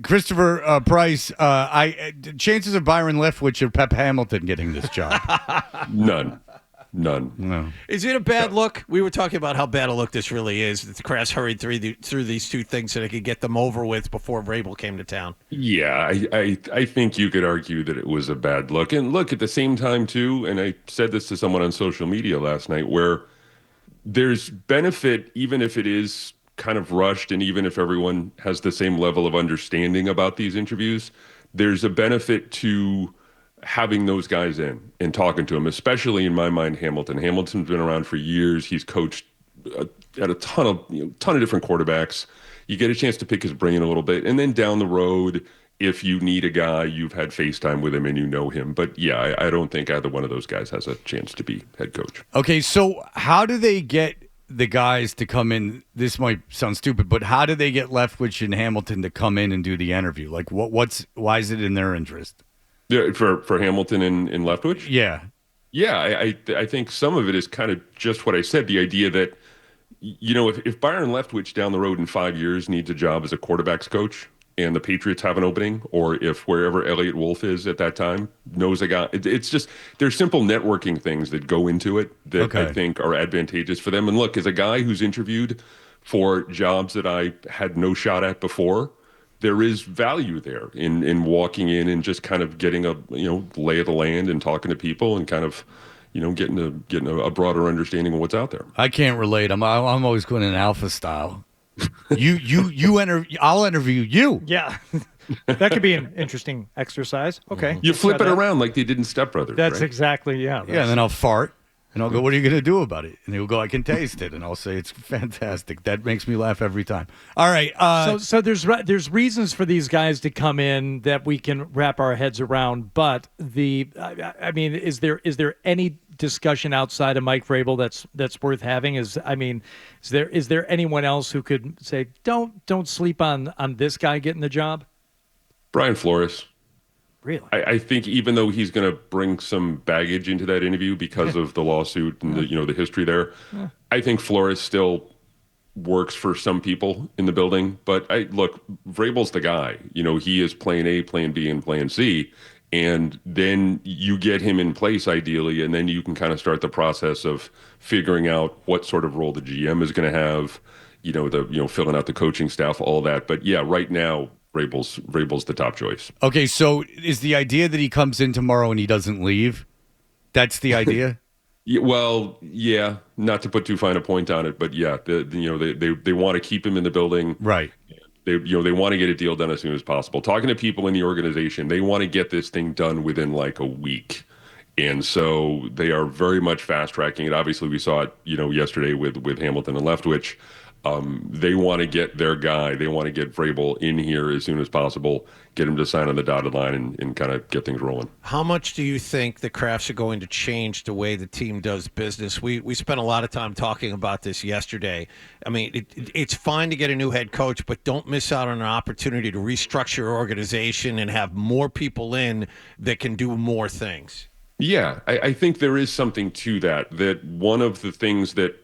Christopher Price, chances of Byron Leftwich or Pep Hamilton getting this job? None. No. Is it a bad look? We were talking about how bad a look this really is. The Crafts hurried through these two things so they could get them over with before Vrabel came to town. Yeah, I think you could argue that it was a bad look. And look, at the same time, too, and I said this to someone on social media last night, where there's benefit, even if it is kind of rushed and even if everyone has the same level of understanding about these interviews, there's a benefit to having those guys in and talking to them, especially in my mind, Hamilton. Hamilton's been around for years. He's coached at a ton of different quarterbacks. You get a chance to pick his brain a little bit. And then down the road, if you need a guy, you've had FaceTime with him and you know him. But yeah, I don't think either one of those guys has a chance to be head coach. Okay, so how do they get the guys to come in? This might sound stupid, but how do they get Leftwich and Hamilton to come in and do the interview? Like, why is it in their interest? Yeah, for Hamilton and Leftwich? Yeah. Yeah, I think some of it is kind of just what I said, the idea that, if Byron Leftwich down the road in 5 years needs a job as a quarterback's coach and the Patriots have an opening, or if wherever Elliott Wolf is at that time knows a guy, it's just, there's simple networking things that go into it that I think are advantageous for them. And look, as a guy who's interviewed for jobs that I had no shot at before, there is value there in walking in and just kind of getting a lay of the land and talking to people and kind of getting a broader understanding of what's out there. I can't relate. I'm always going in alpha style. I'll interview you. Yeah. That could be an interesting exercise. Okay. You flip it around like they did in Step Brothers. That's right? exactly, yeah. Yeah, and then I'll fart. And I'll go, what are you going to do about it? And he'll go, I can taste it. And I'll say, it's fantastic. That makes me laugh every time. All right. So there's reasons for these guys to come in that we can wrap our heads around. But is there any discussion outside of Mike Vrabel that's worth having? Is there anyone else who could say, don't sleep on this guy getting the job? Brian Flores. Really? I think even though he's going to bring some baggage into that interview because of the lawsuit and the history there, I think Flores still works for some people in the building. But look, Vrabel's the guy. He is plan A, plan B, and plan C. And then you get him in place ideally, and then you can kind of start the process of figuring out what sort of role the GM is going to have, filling out the coaching staff, all that. But yeah, right now, Vrabel's the top choice. Okay, so is the idea that he comes in tomorrow and he doesn't leave? That's the idea? Yeah, not to put too fine a point on it, but yeah, they want to keep him in the building. Right. They want to get a deal done as soon as possible. Talking to people in the organization, they want to get this thing done within like a week. And so they are very much fast tracking it. Obviously, we saw it, yesterday with Hamilton and Leftwich. They want to get their guy. They want to get Vrabel in here as soon as possible, get him to sign on the dotted line and kind of get things rolling. How much do you think the Crafts are going to change the way the team does business? We spent a lot of time talking about this yesterday. I mean, it's fine to get a new head coach, but don't miss out on an opportunity to restructure your organization and have more people in that can do more things. Yeah, I think there is something to that one of the things that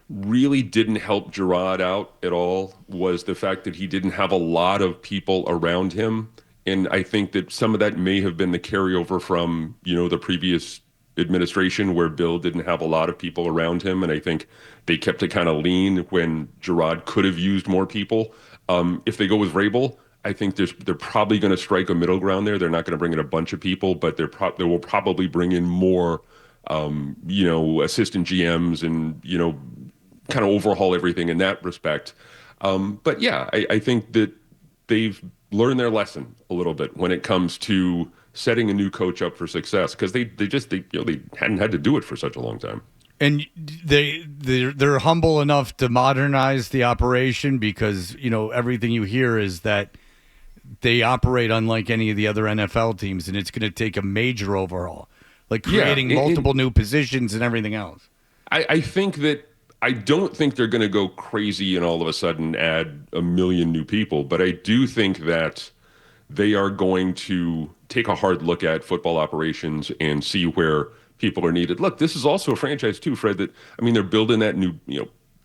really didn't help Gerard out at all was the fact that he didn't have a lot of people around him. And I think that some of that may have been the carryover from, the previous administration where Bill didn't have a lot of people around him. And I think they kept it kind of lean when Gerard could have used more people. If they go with Vrabel, I think they're probably going to strike a middle ground there. They're not going to bring in a bunch of people, but they will probably bring in more, assistant GMs and, kind of overhaul everything in that respect. But yeah, I think that they've learned their lesson a little bit when it comes to setting a new coach up for success, because they hadn't had to do it for such a long time. And they're humble enough to modernize the operation because, everything you hear is that they operate unlike any of the other NFL teams, and it's going to take a major overhaul, like creating multiple new positions and everything else. I don't think they're going to go crazy and all of a sudden add 1 million new people, but I do think that they are going to take a hard look at football operations and see where people are needed. Look, this is also a franchise too, Fred, they're building that new,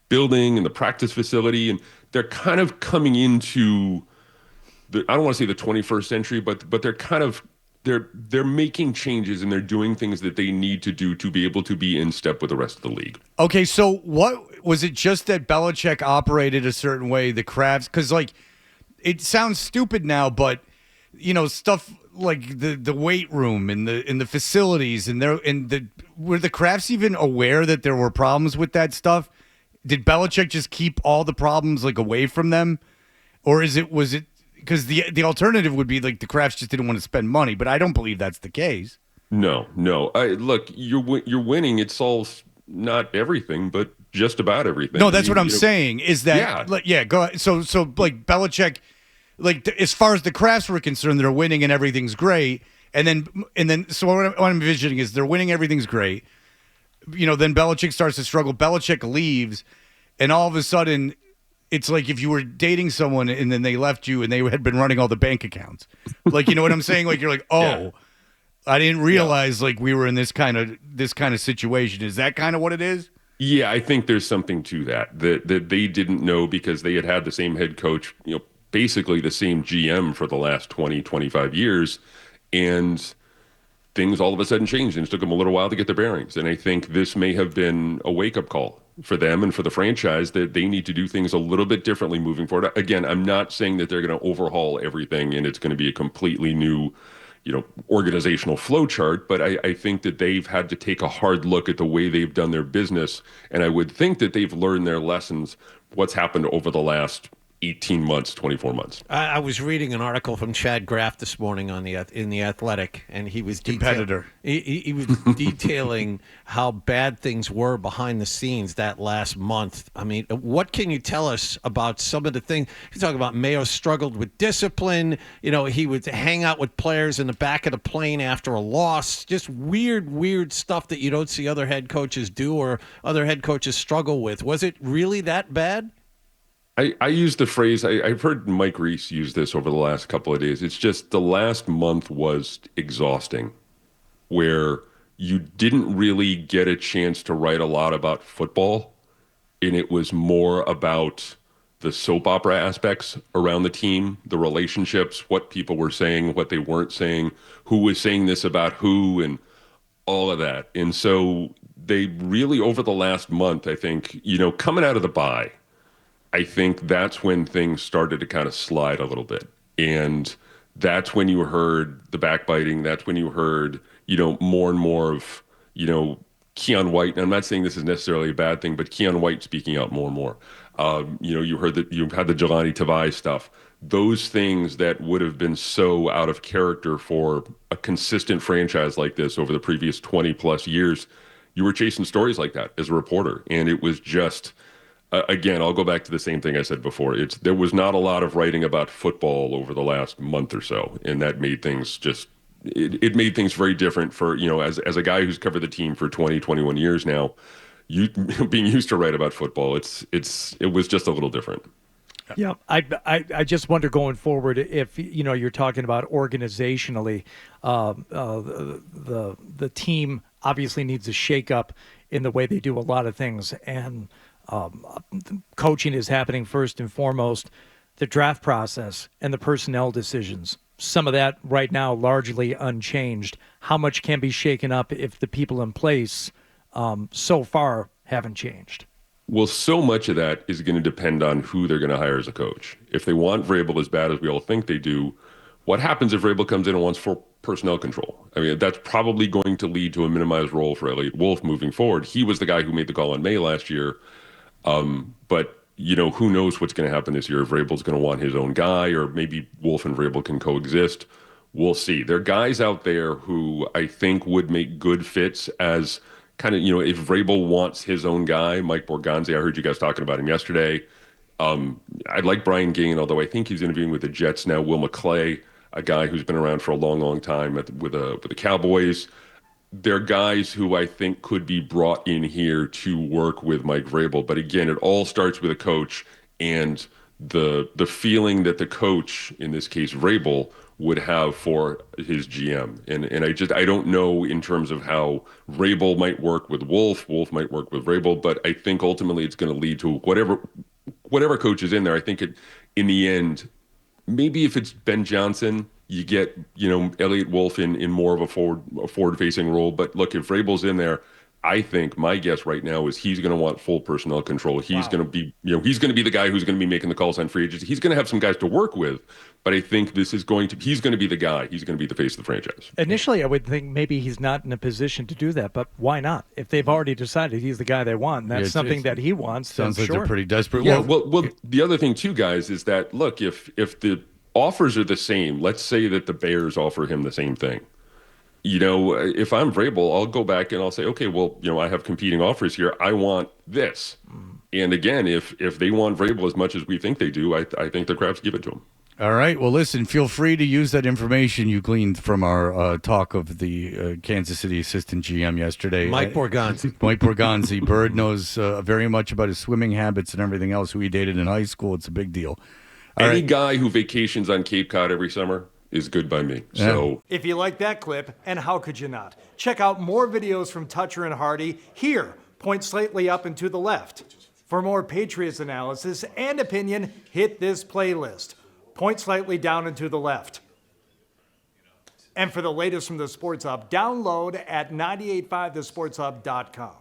building and the practice facility, and they're kind of coming into I don't want to say the 21st century, but they're kind of they're making changes and they're doing things that they need to do to be able to be in step with the rest of the league. Okay, so what was it? Just that Belichick operated a certain way, the Crafts? Because like, it sounds stupid now, but stuff like the weight room and the facilities were the Crafts even aware that there were problems with that stuff? Did Belichick just keep all the problems like away from them, or was it because the alternative would be like the Crafts just didn't want to spend money? But I don't believe that's the case. No. Look, you're winning. It solves not everything, but just about everything. No, that's what I'm saying. Is that go ahead. So like Belichick, like as far as the Crafts were concerned, they're winning and everything's great. And then so what I'm envisioning is they're winning, everything's great. Then Belichick starts to struggle. Belichick leaves, and all of a sudden, it's like if you were dating someone and then they left you and they had been running all the bank accounts. Like, you know what I'm saying? Like, you're like, oh, yeah. I didn't realize like we were in this kind of situation. Is that kind of what it is? Yeah, I think there's something to that they didn't know because they had the same head coach, basically the same GM for the last 20, 25 years. And things all of a sudden changed, and it took them a little while to get their bearings. And I think this may have been a wake-up call for them and for the franchise that they need to do things a little bit differently moving forward. Again, I'm not saying that they're going to overhaul everything and it's going to be a completely new, organizational flow chart, but I think that they've had to take a hard look at the way they've done their business. And I would think that they've learned their lessons, what's happened over the last 18 months, 24 months. I was reading an article from Chad Graff this morning in the Athletic, and he was competitor. He was detailing how bad things were behind the scenes that last month. I mean, what can you tell us about some of the things? He's talking about Mayo struggled with discipline. He would hang out with players in the back of the plane after a loss. Just weird stuff that you don't see other head coaches do or other head coaches struggle with. Was it really that bad? I use the phrase, I've heard Mike Reese use this over the last couple of days. It's just the last month was exhausting, where you didn't really get a chance to write a lot about football, and it was more about the soap opera aspects around the team, the relationships, what people were saying, what they weren't saying, who was saying this about who, and all of that. And so they really, over the last month, I think, coming out of the bye, I think that's when things started to kind of slide a little bit. And that's when you heard the backbiting. That's when you heard, more and more of, Keon White. And I'm not saying this is necessarily a bad thing, but Keon White speaking out more and more. You heard that you had the Jelani Tavai stuff. Those things that would have been so out of character for a consistent franchise like this over the previous 20 plus years, you were chasing stories like that as a reporter. And it was just... Again, I'll go back to the same thing I said before. There was not a lot of writing about football over the last month or so, and that made things it made things very different for, as a guy who's covered the team for 20, 21 years now, you being used to write about football, it was just a little different. Yeah, I just wonder going forward if you're talking about organizationally, the team obviously needs a shakeup in the way they do a lot of things, and coaching is happening first and foremost. The draft process and the personnel decisions, some of that right now largely unchanged. How much can be shaken up if the people in place so far haven't changed? Well, so much of that is going to depend on who they're going to hire as a coach. If they want Vrabel as bad as we all think they do, what happens if Vrabel comes in and wants full personnel control? I mean, that's probably going to lead to a minimized role for Elliot Wolf moving forward. He was the guy who made the call in May last year. But, who knows what's going to happen this year. If Vrabel's going to want his own guy, or maybe Wolf and Vrabel can coexist. We'll see. There are guys out there who I think would make good fits as kind of, if Vrabel wants his own guy. Mike Borgonzi, I heard you guys talking about him yesterday. I like Brian Gain, although I think he's interviewing with the Jets now. Will McClay, a guy who's been around for a long, long time with the Cowboys. They're guys who I think could be brought in here to work with Mike Vrabel. But again, it all starts with a coach and the feeling that the coach, in this case Vrabel, would have for his GM. And I don't know in terms of how Vrabel might work with Wolf might work with Vrabel, but I think ultimately it's going to lead to whatever coach is in there. I think in the end, maybe if it's Ben Johnson, you get, Elliott Wolf in more of a forward-facing role. But look, if Vrabel's in there, I think my guess right now is he's going to want full personnel control. He's going to be, he's going to be the guy who's going to be making the calls on free agency. He's going to have some guys to work with, but I think he's going to be the guy. He's going to be the face of the franchise. Initially, I would think maybe he's not in a position to do that, but why not? If they've already decided he's the guy they want, and that's something that he wants. Sounds like they're pretty desperate. Yeah. Well, the other thing too, guys, is that look, if the offers are the same, let's say that the Bears offer him the same thing. If I'm Vrabel, I'll go back and I'll say, okay, well, I have competing offers here. I want this. And again, if they want Vrabel as much as we think they do, I think the Crabs give it to him. All right. Well, listen, feel free to use that information you gleaned from our talk of the Kansas City assistant GM yesterday. Mike Borgonzi. Mike Borgonzi. Bird knows very much about his swimming habits and everything else, who he dated in high school. It's a big deal. Any guy who vacations on Cape Cod every summer is good by me. Yeah. So if you like that clip, and how could you not? Check out more videos from Toucher and Hardy here. Point slightly up and to the left. For more Patriots analysis and opinion, hit this playlist. Point slightly down and to the left. And for the latest from the Sports Hub, download at 985thesportshub.com.